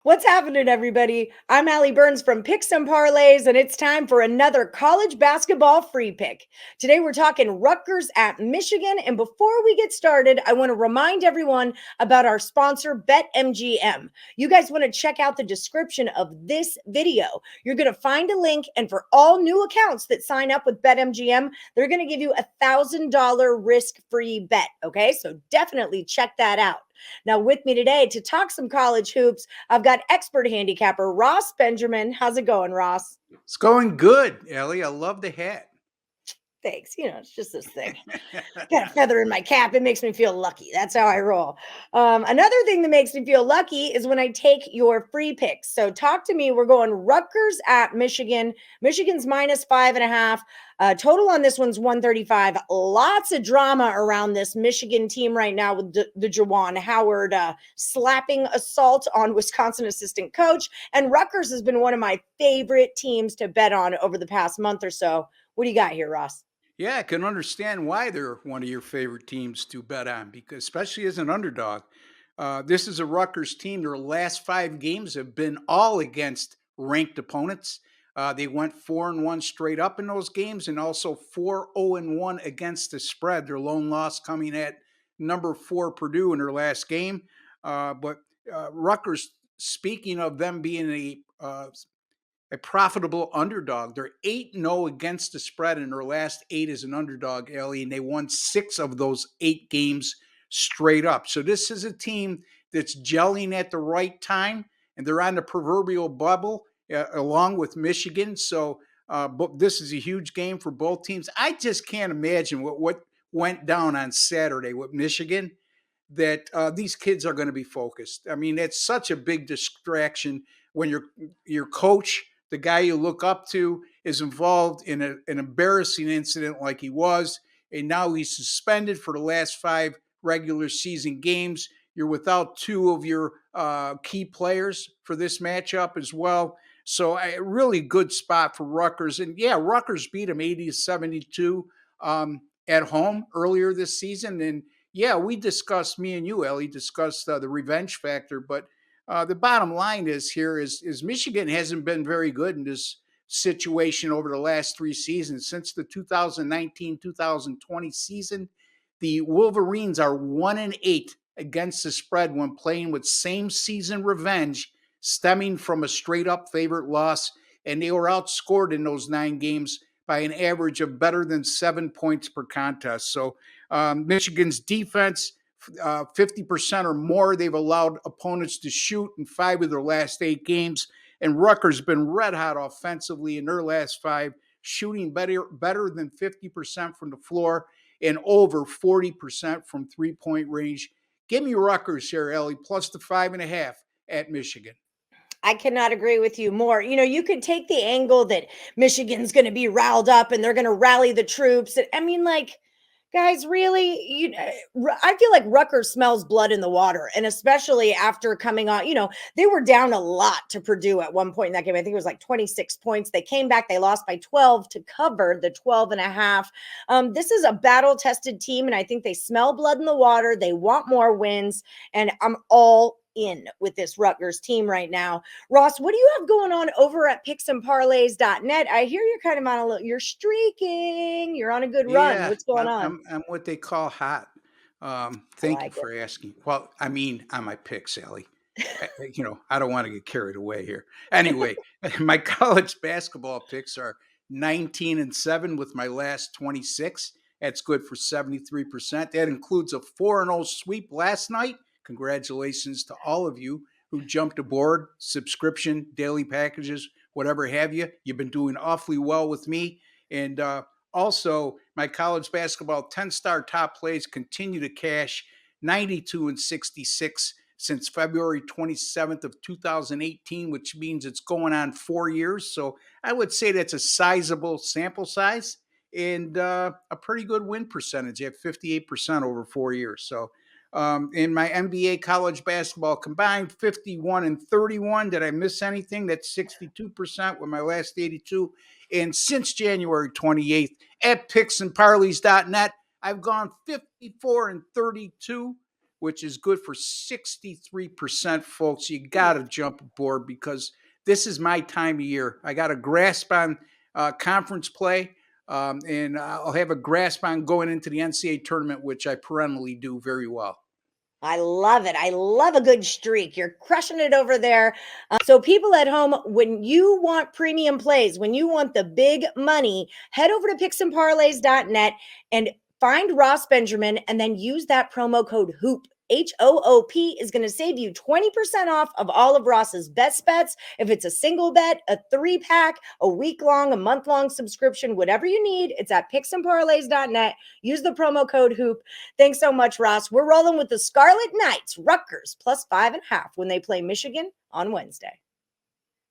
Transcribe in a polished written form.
What's happening, everybody? I'm Allie Burns from Picks Parlays, and it's time for another college basketball free pick. Today, we're talking Rutgers at Michigan. And before we get started, I want to remind everyone about our sponsor, BetMGM. You guys want to check out the description of this video. You're going to find a link, and for all new accounts that sign up with BetMGM, they're going to give you $1,000 risk-free bet. Okay, so definitely check that out. Now, with me today to talk some college hoops, I've got expert handicapper Ross Benjamin. How's it going, Ross? It's going good, Ellie. I love the hat. Thanks. It's just this thing. Got a feather in my cap. It makes me feel lucky. That's how I roll. Another thing that makes me feel lucky is when I take your free picks. So talk to me. We're going Rutgers at Michigan. Michigan's -5.5. Total on this one's 135. Lots of drama around this Michigan team right now with the Juwan Howard slapping assault on Wisconsin assistant coach. And Rutgers has been one of my favorite teams to bet on over the past month or so. What do you got here, Ross? Yeah, I can understand why they're one of your favorite teams to bet on, because especially as an underdog. This is a Rutgers team. Their last 5 games have been all against ranked opponents. They went 4-1 straight up in those games, and also 4-0-1 against the spread. Their lone loss coming at number 4 Purdue in their last game. But Rutgers, speaking of them being a profitable underdog. They're 8-0 against the spread in their last 8 as an underdog, Ellie, and they won 6 of those 8 games straight up. So this is a team that's gelling at the right time, and they're on the proverbial bubble along with Michigan. So this is a huge game for both teams. I just can't imagine what went down on Saturday with Michigan, that these kids are going to be focused. I mean, it's such a big distraction when your coach, the guy you look up to, is involved in an embarrassing incident like he was, and now he's suspended for the last 5 regular season games. You're without 2 of your key players for this matchup as well. So a really good spot for Rutgers. And yeah, Rutgers beat them 80-72 at home earlier this season. And yeah, me and you, Ellie, discussed the revenge factor, but the bottom line is Michigan hasn't been very good in this situation over the last 3 seasons. Since the 2019-2020 season, the Wolverines are 1-8 against the spread when playing with same season revenge, stemming from a straight up favorite loss, and they were outscored in those 9 games by an average of better than 7 points per contest. So Michigan's defense, 50% or more they've allowed opponents to shoot in 5 of their last 8 games. And Rutgers has been red hot offensively in their last 5, shooting better than 50% from the floor and over 40% from 3-point range. Give me Rutgers here, Ellie, plus the 5.5 at Michigan. I cannot agree with you more. You could take the angle that Michigan's going to be riled up and they're going to rally the troops. I mean, like, guys, really, I feel like Rutgers smells blood in the water, and especially after coming on, they were down a lot to Purdue at one point in that game. I think it was like 26 points. They came back, they lost by 12 to cover the 12 and a half. This is a battle-tested team, and I think they smell blood in the water. They want more wins, and I'm all in with this Rutgers team right now. Ross, what do you have going on over at picksandparlays.net? I hear you're kind of on you're streaking. You're on a good run. Yeah, What's going on? I'm what they call hot. I Thank you like it. for asking. Well, I mean, on my picks, Sally. I don't want to get carried away here. Anyway, my college basketball picks are 19-7 with my last 26. That's good for 73%. That includes a 4-0 sweep last night. Congratulations to all of you who jumped aboard, subscription, daily packages, whatever have you. You've been doing awfully well with me. And also, my college basketball 10-star top plays continue to cash 92-66 since February 27th of 2018, which means it's going on 4 years. So I would say that's a sizable sample size and a pretty good win percentage at 58% over 4 years. So in my NBA college basketball combined, 51-31. Did I miss anything? That's 62% with my last 82. And since January 28th at picksandparleys.net, I've gone 54-32 which is good for 63%, folks. You got to jump aboard because this is my time of year. I got a grasp on conference play, and I'll have a grasp on going into the NCAA tournament, which I perennially do very well. I love it. I love a good streak. You're crushing it over there. So, people at home, when you want premium plays, when you want the big money, head over to picksandparlays.net and find Ross Benjamin and then use that promo code HOOP. HOOP is going to save you 20% off of all of Ross's best bets. If it's a single bet, a 3-pack, a week-long, a month-long subscription, whatever you need, it's at picksandparlays.net. Use the promo code HOOP. Thanks so much, Ross. We're rolling with the Scarlett Knights, Rutgers, plus 5.5 when they play Michigan on Wednesday.